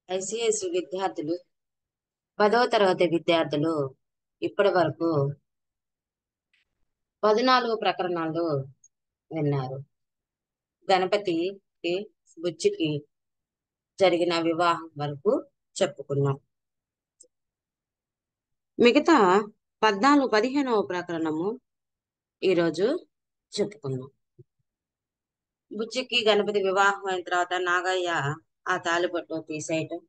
ICICI విద్యార్థులు 10వ తరగతి విద్యార్థులు ఇప్పటి వరకు 14 ప్రకరణాలు విన్నారు. గణపతికి బుచ్చికి జరిగిన వివాహం వరకు చెప్పుకున్నాం. మిగతా 15వ ప్రకరణము ఈరోజు చెప్పుకుందాం. బుచ్చికి గణపతి వివాహం అయిన తర్వాత నాగయ్య ఆ తాళిబొట్టు తీసేయటం,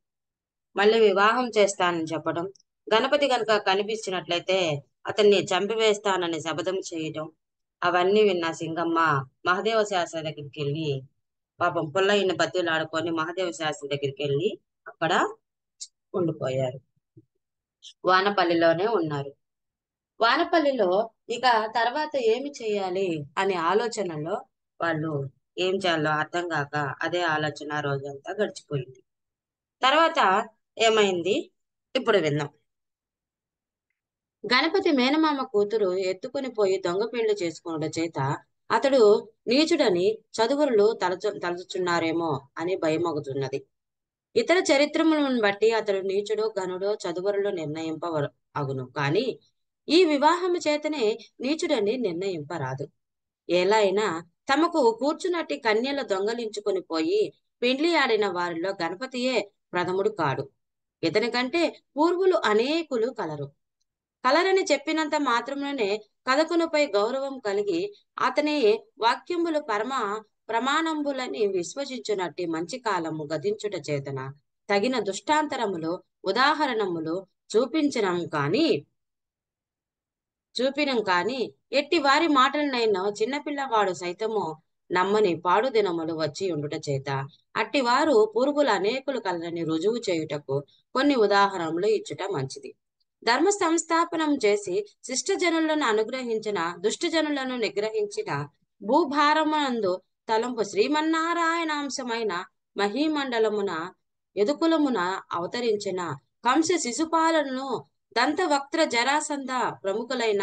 మళ్ళీ వివాహం చేస్తానని చెప్పడం, గణపతి కనుక కనిపించినట్లయితే అతన్ని చంపివేస్తానని శపథం చేయటం, అవన్నీ విన్న సింగమ్మ మహదేవ శాస్త్రి దగ్గరికి వెళ్ళి పాపం పుల్లయ్యని బతులు ఆడుకొని మహదేవ శాస్త్రి దగ్గరికి వెళ్ళి అక్కడ ఉండిపోయారు. వానపల్లిలోనే ఉన్నారు. వానపల్లిలో ఇక తర్వాత ఏమి చేయాలి అనే ఆలోచనలో వాళ్ళు ఏం చేయాలో అర్థం కాక అదే ఆలోచన రోజంతా గడిచిపోయింది. తర్వాత ఏమైంది ఇప్పుడు విన్నాం. గణపతి మేనమామ కూతురు ఎత్తుకుని పోయి దొంగ పెళ్లి చేసుకోవడం చేత అతడు నీచుడని చదువులు తలచుచున్నారేమో అని భయమగుతున్నది. ఇతర చరిత్రములను బట్టి అతడు నీచుడో ఘనుడో చదువరులో అగును కానీ ఈ వివాహము చేతనే నీచుడని నిర్ణయింపరాదు. ఎలా అయినా తమకు కూర్చున్నట్టి కన్యల దొంగలించుకొని పోయి పెండ్లి ఆడిన వారిలో గణపతియే ప్రథముడు కాడు. ఇతని కంటే పూర్వులు అనేకులు కలరని చెప్పినంత మాత్రమునే కథకునిపై గౌరవం కలిగి అతని వాక్యములు ప్రమాణంబులని విశ్వసించునట్టి మంచి కాలము గతించుట చేతన తగిన దుష్టాంతరములు ఉదాహరణములు చూపినం కాని ఎట్టి వారి మాటలనైనా చిన్నపిల్లవాడు సైతము నమ్మని పాడు దినములు వచ్చి ఉండుట చేత అట్టివారు పూర్వులు అనేకులు కలరని రుజువు చేయుటకు కొన్ని ఉదాహరణలు ఇచ్చుట మంచిది. ధర్మ సంస్థాపనం చేసి శిష్టజనులను అనుగ్రహించిన దుష్టజనులను నిగ్రహించిన భూభారమునందు తలంపు శ్రీమన్నారాయణాంశమైన మహీమండలమున యదుకులమున అవతరించిన కంస శిశుపాలను దంతవక్త్ర జరాసంధ ప్రముఖులైన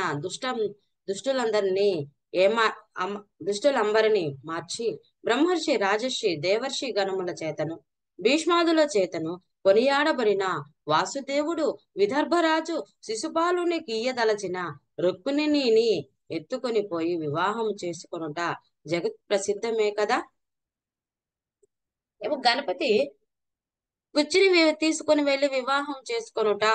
దుష్టులంబరిని మార్చి బ్రహ్మర్షి రాజర్షి దేవర్షి గణముల చేతను భీష్మాదుల చేతను కొనియాడబడిన వాసుదేవుడు విదర్భరాజు శిశుపాలుని కీయదలచిన రుక్మిణిని ఎత్తుకొని పోయి వివాహం చేసుకొనుట జగత్ ప్రసిద్ధమే కదా. గణపతి బుచ్చిని తీసుకుని వెళ్ళి వివాహం చేసుకొనుట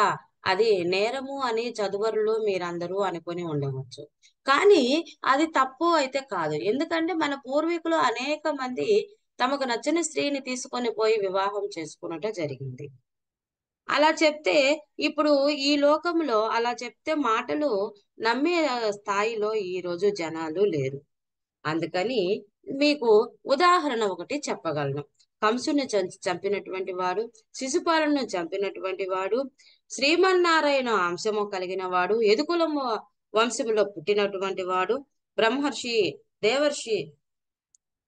అది నేరము అని చదువరులు మీరందరూ అనుకుని ఉండవచ్చు. కానీ అది తప్పు అయితే కాదు. ఎందుకంటే మన పూర్వీకులు అనేక మంది తమకు నచ్చిన స్త్రీని తీసుకొని పోయి వివాహం చేసుకున్నట జరిగింది. అలా చెప్తే ఇప్పుడు ఈ లోకంలో అలా చెప్తే మాటలు నమ్మే స్థాయిలో ఈ రోజు జనాలు లేరు. అందుకని మీకు ఉదాహరణ ఒకటి చెప్పగలను. కంసుని చంపినటువంటి వాడు, శిశుపాలను చంపినటువంటి వాడు, శ్రీమన్నారాయణ అంశము కలిగిన వాడు, యదుకులము వంశములో పుట్టినటువంటి వాడు, బ్రహ్మర్షి దేవర్షి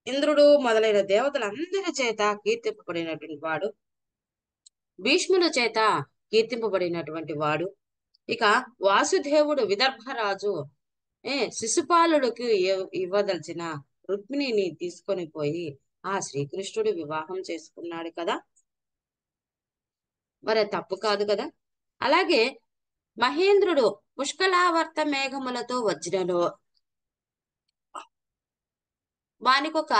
ఇంద్రుడు మొదలైన దేవతలందరి చేత కీర్తింపబడినటువంటి వాడు, భీష్ముల చేత కీర్తింపబడినటువంటి వాడు, ఇక వాసుదేవుడు విదర్భరాజు శిశుపాలుడికి ఇవ్వదలిచిన రుక్మిణిని తీసుకొని పోయి ఆ శ్రీకృష్ణుడు వివాహం చేసుకున్నాడు కదా, మరి తప్పు కాదు కదా. అలాగే మహేంద్రుడు పుష్కలావర్త మేఘములతో వజ్రను వానికొక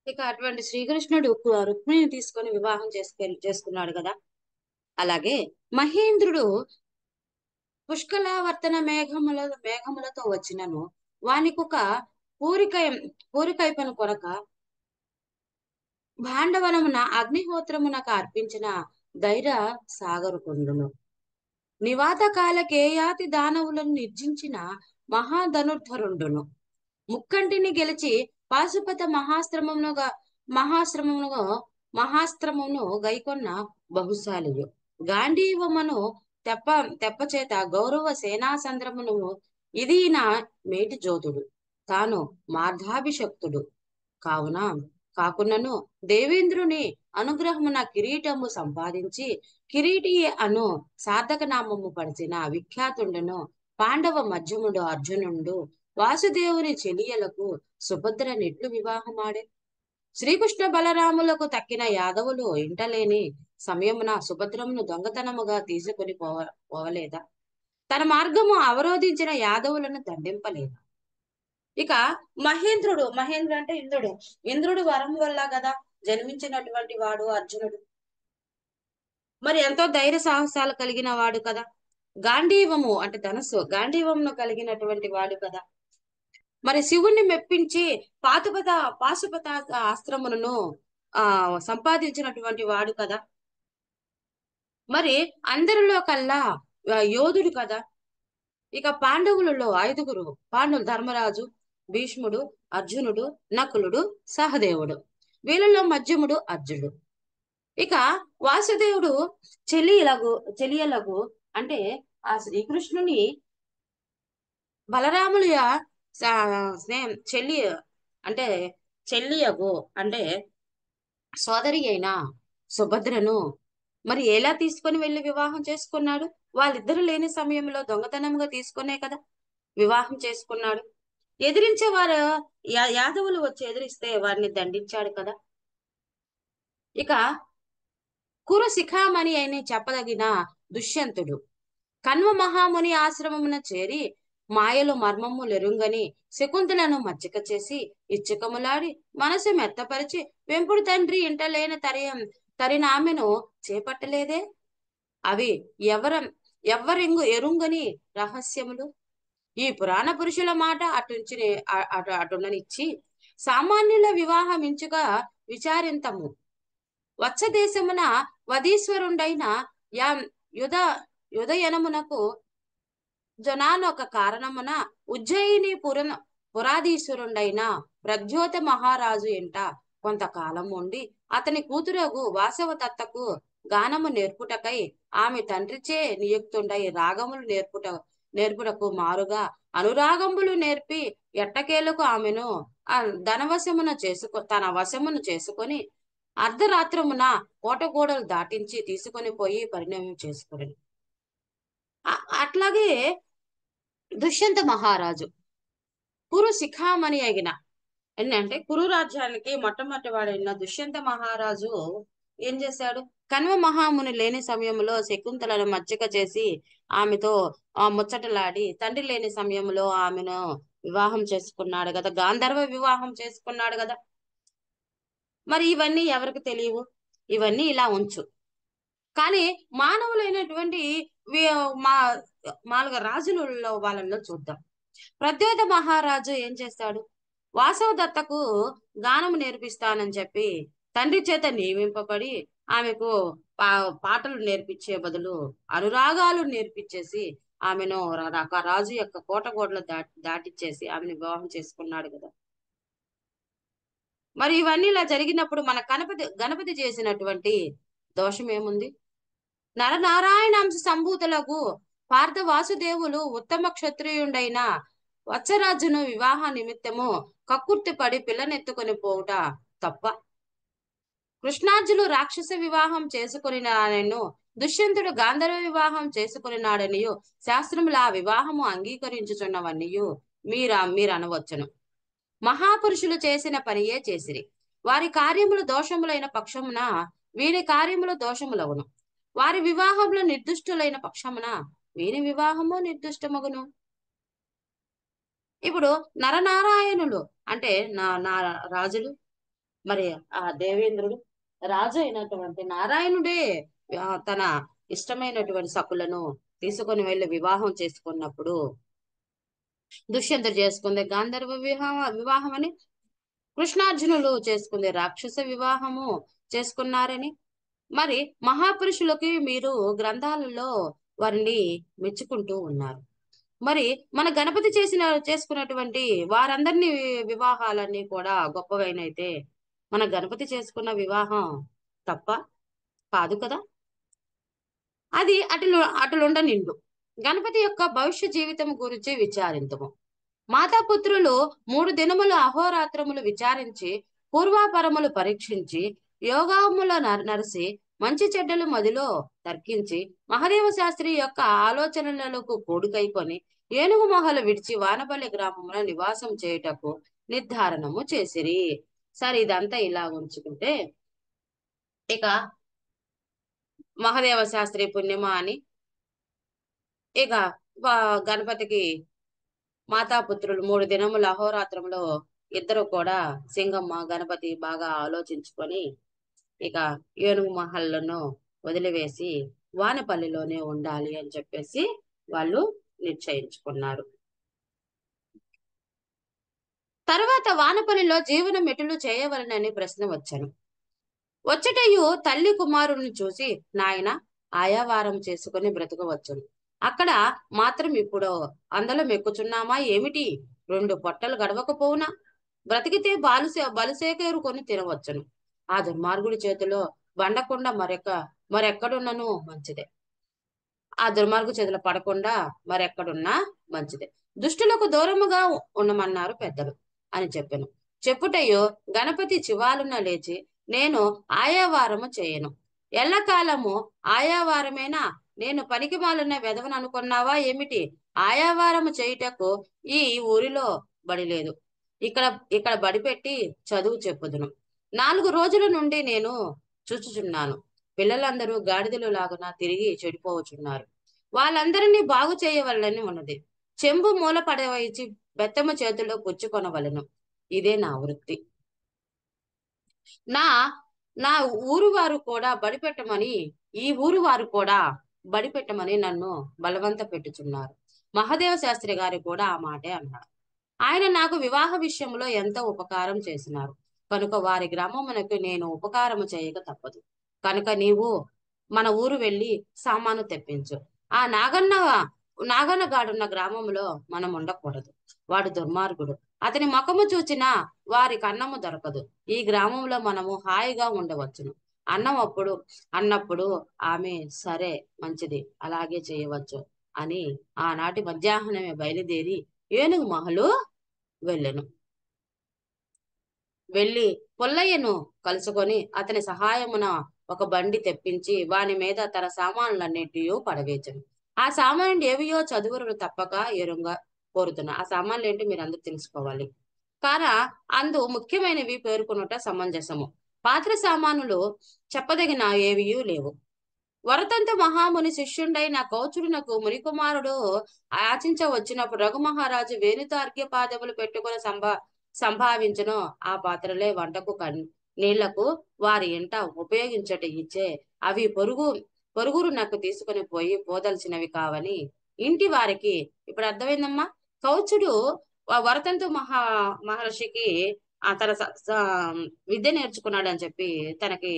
ఇక అటువంటి శ్రీకృష్ణుడు రుక్మిణిని తీసుకొని వివాహం చేసుకున్నాడు కదా. అలాగే మహేంద్రుడు పుష్కలావర్తన మేఘములతో వచ్చినను వానికొక పూరికైపను కొరక భాండవనమున అగ్నిహోత్రమునకు అర్పించిన ధైర్య సాగరుకుండును. నివాత కాల కేయాతి దానవులను నిర్జించిన మహాధనుర్ధరుండును. ముక్కంటిని గెలిచి పాశుపత మహాశ్రమముగా మహాస్త్రమును గైకొన్న బహుశాలియు. గాంధీవమును తెప్ప తెప్పచేత గౌరవ సేనాసంద్రమును ఇది నా మేటి జోతుడు తాను మార్ధాభిషక్తుడు కావున కాకున్నను దేవేంద్రుని అనుగ్రహమున కిరీటము సంపాదించి కిరీటి అను సార్థక నామము పడిచిన విఖ్యాతుండును పాండవ మధ్యముడు అర్జునుండు వాసుదేవుని చెలియలకు సుభద్ర నెట్లు వివాహమాడే. శ్రీకృష్ణ బలరాములకు తక్కిన యాదవులు ఇంటలేని సమయమున సుభద్రమును దొంగతనముగా తీసుకుని పోవలేదా? తన మార్గము అవరోధించిన యాదవులను దండింపలేదా? ఇక మహేంద్ర అంటే ఇంద్రుడు వరం వల్ల కదా జన్మించినటువంటి వాడు అర్జునుడు. మరి ఎంతో ధైర్య సాహసాలు కలిగిన వాడు కదా. గాంధీవము అంటే ధనస్సు గాంధీవమును కలిగినటువంటి వాడు కదా. మరి శివుణ్ణి మెప్పించి పాశుపత అస్త్రములను సంపాదించినటువంటి వాడు కదా. మరి అందరిలో కల్లా యోధుడు కదా. ఇక పాండవులలో 5గురు పాండవులు ధర్మరాజు, భీష్ముడు, అర్జునుడు, నకులుడు, సహదేవుడు. వీళ్ళలో మధ్యముడు అర్జునుడు. ఇక వాసుదేవుడు చెలియలగు అంటే ఆ శ్రీకృష్ణుని బలరాముల స్నేహం అంటే చెల్లియగు అంటే సోదరి అయిన సుభద్రను మరి ఎలా తీసుకొని వెళ్ళి వివాహం చేసుకున్నాడు? వాళ్ళిద్దరు లేని సమయంలో దొంగతనంగా తీసుకునే కదా వివాహం చేసుకున్నాడు. ఎదిరించే వారు యాదవులు వచ్చి ఎదిరిస్తే వారిని దండించాడు కదా. ఇక కురు శిఖామణి అని చెప్పదగిన దుష్యంతుడు కన్వ మహాముని ఆశ్రమమున చేరి మాయలు మర్మములెరుంగని శకుంతలను మచ్చిక చేసి ఇచ్చుకములాడి మనసు మెత్తపరిచి వెంపుడు తండ్రి ఇంటలేని తరినామెను చేపట్టలేదే. అవి ఎరుంగని రహస్యములు. ఈ పురాణ పురుషుల మాట అటుండనిచ్చి సామాన్యుల వివాహమించుగా విచారింతము. వచ్చదేశమున వధీశ్వరుండైన యుదయనమునకు జనానొక కారణమున ఉజ్జయిని పురాధీశ్వరుండైన ప్రజ్యోత మహారాజు ఇంట కొంతకాలం ఉండి అతని కూతురగు వాసవదత్తకు గానము నేర్పుటకై ఆమె తండ్రిచే నియుక్తుండై రాగములు నేర్పుటకు మారుగా అనురాగంబులు నేర్పి ఎట్టకేలకు ఆమెను తన వశమును చేసుకొని అర్ధరాత్రమున కోటగోడలు దాటించి తీసుకొని పోయి పరిణయం చేసుకుని. అట్లాగే దుష్యంత మహారాజు కురు శిఖామణి అయిన ఏంటంటే కురు రాజ్యానికి మొట్టమొదటి వాడైన దుష్యంత మహారాజు ఏం చేశాడు? కన్వ మహాముని లేని సమయంలో శకుంతలను మచ్చిక చేసి ఆమెతో ముచ్చటలాడి తండ్రి లేని సమయంలో ఆమెను వివాహం చేసుకున్నాడు కదా. గాంధర్వ వివాహం చేసుకున్నాడు కదా. మరి ఇవన్నీ ఎవరికి తెలియవు? ఇవన్నీ ఇలా ఉంచు. కానీ మానవులైనటువంటి మాలుగా రాజులలో వాళ్ళల్లో చూద్దాం. ప్రద్యోత మహారాజు ఏం చేస్తాడు? వాసవదత్తకు గానం నేర్పిస్తానని చెప్పి తండ్రి చేత నియమింపబడి ఆమెకు పాటలు నేర్పించే బదులు అనురాగాలు నేర్పించేసి ఆమెను రాజు యొక్క కోటగోడలు దాటిచ్చేసి ఆమెను వివాహం చేసుకున్నాడు కదా. మరి ఇవన్నీ ఇలా జరిగినప్పుడు మన గణపతి చేసినటువంటి దోషం ఏముంది? నరనారాయణాంశ సంభూతులకు పార్థ వాసుదేవులు ఉత్తమ క్షత్రియుండైన వత్సరాజును వివాహ నిమిత్తము కక్కుర్తిపడి పిల్లనెత్తుకొని పోవుట తప్ప. కృష్ణార్జులు రాక్షస వివాహం చేసుకుని నాడను దుష్యంతుడు గాంధర్వ వివాహం చేసుకుని నాడనియు శాస్త్రములు ఆ వివాహము అంగీకరించుచున్నవన్నీయు మీరనవచ్చును. మహాపురుషులు చేసిన పనియే చేసిరి. వారి కార్యములు దోషములైన పక్షమున వీరి కార్యములు దోషములవును. వారి వివాహంలో నిర్దుష్టులైన పక్షమున వీరి వివాహము నిర్దుష్టమగును. ఇప్పుడు నరనారాయణులు అంటే నా రాజులు, మరి ఆ దేవేంద్రుడు రాజు అయినటువంటి నారాయణుడే తన ఇష్టమైనటువంటి సకులను తీసుకొని వెళ్ళి వివాహం చేసుకున్నప్పుడు దుష్యంతుడు చేసుకుంది గాంధర్వ వివాహం అని, కృష్ణార్జునులు చేసుకుంది రాక్షస వివాహము చేసుకున్నారని. మరి మహాపురుషులకి మీరు గ్రంథాలలో వారిని మెచ్చుకుంటూ ఉన్నారు. మరి మన గణపతి చేసుకున్నటువంటి వారందరినీ వివాహాలన్నీ కూడా గొప్పవైనైతే మన గణపతి చేసుకున్న వివాహం తప్ప కాదు కదా. అది అటులుండ నిండు. గణపతి యొక్క భవిష్య జీవితం గురించి విచారింతుము. మాతాపుత్రులు 3 దినములు అహోరాత్రములు విచారించి పూర్వాపరములు పరీక్షించి యోగముల నరసి మంచి చెడ్డలు మదిలో తర్కించి మహదేవ శాస్త్రి యొక్క ఆలోచనలకు కూడుకైకొని ఏనుగు మొహలు విడిచి వానపల్లి గ్రామంలో నివాసం చేయుటకు నిర్ధారణము చేసిరి. సరే, ఇదంతా ఇలా ఉంచుకుంటే ఇక మహదేవ శాస్త్రి పుణ్యమా అని ఇక గణపతికి మాతాపుత్రులు 3 దినముల అహోరాత్రంలో ఇద్దరు కూడా సింగమ్మ గణపతి బాగా ఆలోచించుకొని ఇక ఏనుగు మహల్లను వదిలివేసి వానపల్లిలోనే ఉండాలి అని చెప్పేసి వాళ్ళు నిశ్చయించుకున్నారు. తర్వాత వానపల్లిలో జీవనం ఎటులు చేయవలనని ప్రశ్న వచ్చాను. వచ్చటయు తల్లి కుమారుని చూసి, నాయన ఆయావారం చేసుకుని బ్రతకవచ్చును, అక్కడ మాత్రం ఇప్పుడు అందలం ఎక్కుచున్నామా ఏమిటి? 2 పొట్టలు గడవకపోవునా? బ్రతికితే బలుసేకేరుకొని తినవచ్చును. ఆ దుర్మార్గుడి చేతిలో బండకుండా మరెక్కడున్నను మంచిదే. ఆ దుర్మార్గు చేతిలో పడకుండా మరెక్కడున్నా మంచిదే. దుష్టులకు దూరముగా ఉండమన్నారు పెద్దలు అని చెప్పాను. చెప్పుటయ్యో గణపతి చివాలున లేచి, నేను ఆయావారము చేయను. ఎల్లకాలము ఆయావారమేనా? నేను పనికి మాలిన వెధవను అనుకున్నావా ఏమిటి? ఆయావారము చేయుటకు ఈ ఊరిలో బడి లేదు. ఇక్కడ ఇక్కడ బడి పెట్టి చదువు చెప్పుదును. 4 రోజుల నుండి నేను చూచుచున్నాను. పిల్లలందరూ గాడిదలు లాగున తిరిగి చెడిపోవచున్నారు. వాళ్ళందరినీ బాగు చేయవలనని ఉన్నది. చెంబు మూల పడవేసి బెత్తము చేతిలో పుచ్చుకొనవలను. ఇదే నా వృత్తి. నా నా ఊరు వారు కూడా బడిపెట్టమని ఈ ఊరు వారు కూడా బడిపెట్టమని నన్ను బలవంత పెట్టుచున్నారు. మహాదేవ శాస్త్రి గారు కూడా ఆ మాటే అన్నారు. ఆయన నాకు వివాహ విషయంలో ఎంతో ఉపకారం చేసినారు కనుక వారి గ్రామమునకు నేను ఉపకారము చేయక తప్పదు. కనుక నీవు మన ఊరు వెళ్ళి సామాను తెప్పించు. ఆ నాగన్నగాడున్న గ్రామంలో మనం ఉండకూడదు. వాడు దుర్మార్గుడు. అతని ముఖము చూచినా వారికి అన్నము దొరకదు. ఈ గ్రామంలో మనము హాయిగా ఉండవచ్చును అన్నప్పుడు ఆమె సరే మంచిది, అలాగే చేయవచ్చు అని ఆనాటి మధ్యాహ్నమే బయలుదేరి ఏనుగు మహలు వెళ్ళెను. వెళ్ళి పుల్లయ్యను కలుసుకొని అతని సహాయమున ఒక బండి తెప్పించి వాని మీద తన సామాన్లన్నిటియో పడవేచను. ఆ సామాన్లు ఏవియో చదువురు తప్పక ఎరుంగా కోరుతున్నా. ఆ సామాన్లు ఏంటి మీరు అందరూ తెలుసుకోవాలి. కాన అందు ముఖ్యమైనవి పేర్కొనుట సమంజసము. పాత్ర సామానులు చెప్పదగిన ఏవియూ లేవు. వరతంత మహాముని శిష్యుండైన కౌచుడునకు మునికుమారుడు ఆచించ వచ్చినప్పుడు రఘుమహారాజు వేణుతో అర్ఘ్యపాదములు పెట్టుకుని సంభావించను. ఆ పాత్రలే వంటకు నీళ్లకు వారి ఇంట ఉపయోగించట ఇచ్చే. అవి పొరుగురు నాకు తీసుకుని పోయి పోదల్సినవి కావని ఇంటి వారికి. ఇప్పుడు అర్థమైందమ్మా. కౌచుడు వరతంతు మహర్షికి తన విద్య నేర్చుకున్నాడు అని చెప్పి తనకి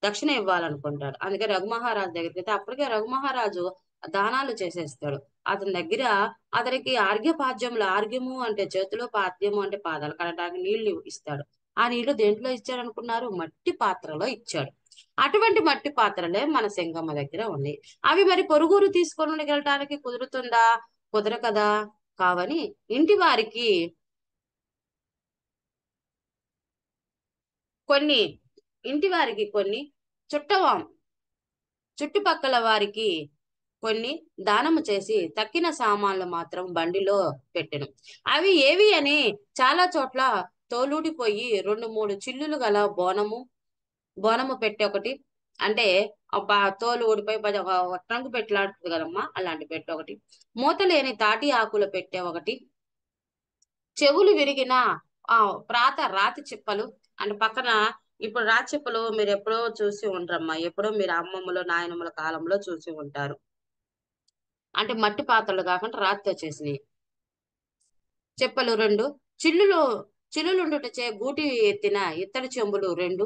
దక్షిణ ఇవ్వాలనుకుంటాడు. అందుకే రఘుమహారాజు దగ్గరికి అయితే అప్పటికే రఘుమహారాజు దానాలు చేసేస్తాడు. అతని దగ్గర అతనికి ఆర్ఘ్యము అంటే చేతిలో, పాద్యము అంటే పాదాలు కడటానికి నీళ్లు ఇస్తాడు. ఆ నీళ్లు దేంట్లో ఇచ్చాడు అనుకున్నారు? మట్టి పాత్రలో ఇచ్చాడు. అటువంటి మట్టి పాత్రలే మన సింగమ్మ దగ్గర ఉన్నాయి. అవి మరి పొరుగురు తీసుకొని వెళ్ళటానికి కుదురుతుందా? కుదర కదా. కావని ఇంటి వారికి కొన్ని చుట్టుపక్కల వారికి కొన్ని దానము చేసి తక్కిన సామాన్లు మాత్రం బండిలో పెట్టెను. అవి ఏవి అని చాలా చోట్ల తోలుడిపోయి 2-3 చిల్లులు గల బోనము పెట్టె ఒకటి, అంటే తోలు ఊడిపోయి ట్రంక్ పెట్టలాంటిది కదమ్మా, అలాంటి పెట్టె ఒకటి, మూత లేని తాటి ఆకులు పెట్టె ఒకటి, చెవులు విరిగిన రాతి చిప్పలు అంటే పక్కన. ఇప్పుడు రాతి చిప్పలు మీరు ఎప్పుడో చూసి ఉండరమ్మా, ఎప్పుడో మీరు అమ్మమ్మలో నాయనమ్మల కాలంలో చూసి ఉంటారు. అంటే మట్టి పాత్రలు కాకుండా రాతితో చేసినవి. చెప్పలు 2, చిల్లులుండుటచే గూటి ఎత్తిన ఇత్తడి చెంబులు 2,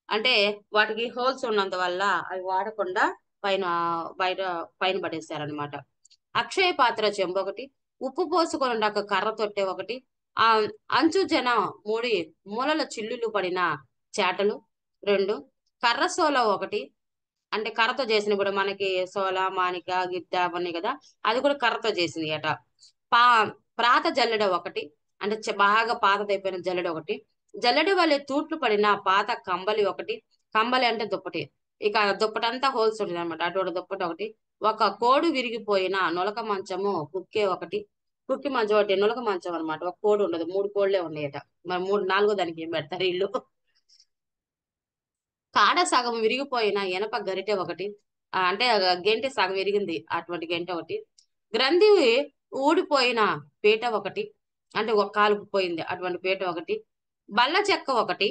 అంటే వాటికి హోల్స్ ఉన్నంత వల్ల అవి వాడకుండా పైన పడేశారనమాట. అక్షయ పాత్ర చెంబు ఒకటి, ఉప్పు పోసుకొని ఒక కర్ర తొట్టె ఒకటి, ఆ అంచు జన మూడి మూలల చిల్లులు పడిన చేటలు రెండు, కర్ర సోల ఒకటి, అంటే కర్రతో చేసిన ఇప్పుడు మనకి సోల మానిక గిద్ద అవన్నీ కదా, అది కూడా కర్రతో చేసింది అట. పా ప్రాత జల్లెడ ఒకటి, అంటే బాగా పాతదైపోయిన జల్లెడ ఒకటి, జల్లెడ వల్లే తూట్లు పడిన పాత కంబలి ఒకటి, కంబలి అంటే దుప్పటి, ఇక దుప్పటంతా హోల్స్ ఉంటుంది అనమాట, అటువంటి దుప్పటి ఒకటి, ఒక కోడు విరిగిపోయిన నులక మంచము కుక్కే ఒకటి, కుక్కి మంచం ఒకటి, నులక మంచం అనమాట, ఒక కోడు ఉండదు, మూడు కోళ్లే ఉన్నాయట. మరి మూడు నాలుగో దానికి ఏం పెడతారు ఇల్లు. కాడ సగం విరిగిపోయిన ఇనప గరిటె ఒకటి, అంటే గెంటె సగం విరిగింది అటువంటి గెంటె ఒకటి, గ్రంథి ఊడిపోయిన పీట ఒకటి, అంటే ఒక కాలు పోయింది అటువంటి పీట ఒకటి, బల్ల చెక్క ఒకటి,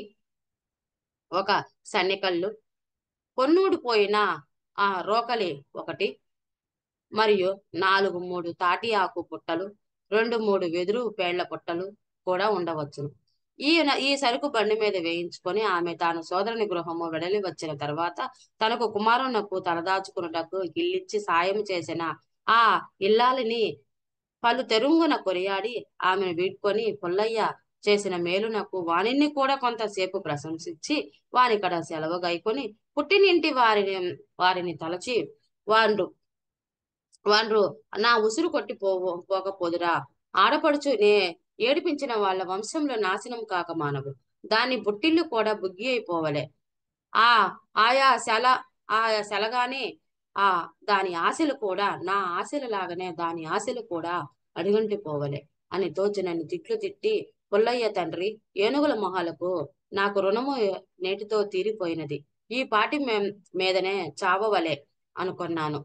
ఒక సన్నికల్లు, పొన్నూడిపోయిన రోకలి ఒకటి, మరియు నాలుగు మూడు తాటి ఆకు పుట్టలు, రెండు మూడు వెదురు పేళ్ల పుట్టలు కూడా ఉండవచ్చును. ఈ సరుకు బండి మీద వేయించుకొని ఆమె తాను సోదరుని గృహము వెడలి వచ్చిన తర్వాత తనకు కుమారునకు తలదాచుకున్నటకు గిల్లిచ్చి సాయం చేసిన ఆ ఇల్లాలిని పలు తెరుంగున కొనియాడి ఆమెను వీడ్కొని పుల్లయ్య చేసిన మేలునకు వానిని కూడా కొంతసేపు ప్రశంసించి వానికడ సెలవు గైకొని పుట్టినింటి వారిని తలచి వాండ్రు వాండ్రు నా ఉసురు కొట్టి పోకపోదురా, ఆడపడుచునే ఏడిపించిన వాళ్ళ వంశంలో నాశనం కాక మానవు, దాని బుట్టిల్లు కూడా బుగ్గి అయిపోవలే, ఆ ఆయా సెల ఆయా సెలగానే ఆ దాని ఆశలు కూడా నా ఆశల లాగానే దాని ఆశలు కూడా అడుగంటి పోవలే అని తోచినన్ని తిట్లు తిట్టి, పుల్లయ్య తండ్రి, ఏనుగుల మొహాలకు నాకు రుణము నేటితో తీరిపోయినది, ఈ పాటి మీదనే చావవలే అనుకున్నాను,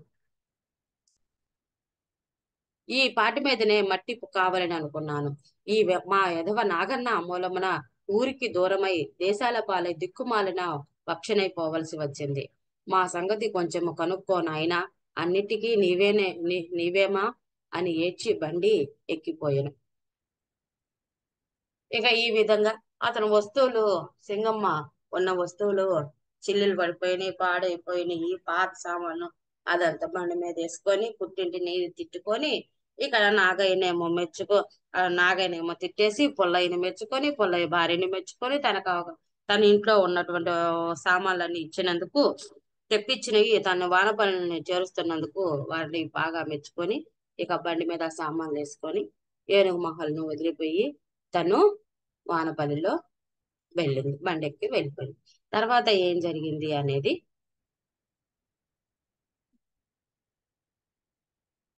ఈ పాటి మీదనే మట్టి కావాలని అనుకున్నాను, మా ఎదవ నాగన్న మూలమున ఊరికి దూరమై దేశాల పాలై దిక్కుమాలిన పక్షనైపోవలసి వచ్చింది, మా సంగతి కొంచెము కనుక్కో నాయనా, అన్నిటికీ నీవేమా అని ఏడ్చి బండి ఎక్కిపోయాను. ఇక ఈ విధంగా అతని వస్తువులు, సింగమ్మ ఉన్న వస్తువులు చిల్లులు పడిపోయినాయి, పాడైపోయినాయి, ఈ పాత సామాను అదంతా బండి మీద వేసుకొని పుట్టింటిని తిట్టుకొని, ఇక్కడ నాగయ్యనేమో తిట్టేసి పుల్లయ్యని మెచ్చుకొని, పుల్లయ్య భార్యని మెచ్చుకొని, తన ఇంట్లో ఉన్నటువంటి సామాన్లన్నీ ఇచ్చినందుకు, తెప్పించినవి తన వానపల్లిని చేరుస్తున్నందుకు వారిని బాగా మెచ్చుకొని, ఇక బండి మీద సామాన్లు వేసుకొని ఏనుగు మహల్ను వదిలిపోయి తను వానపల్లిలో వెళ్ళింది, బండెక్కి వెళ్ళిపోయింది. తర్వాత ఏం జరిగింది అనేది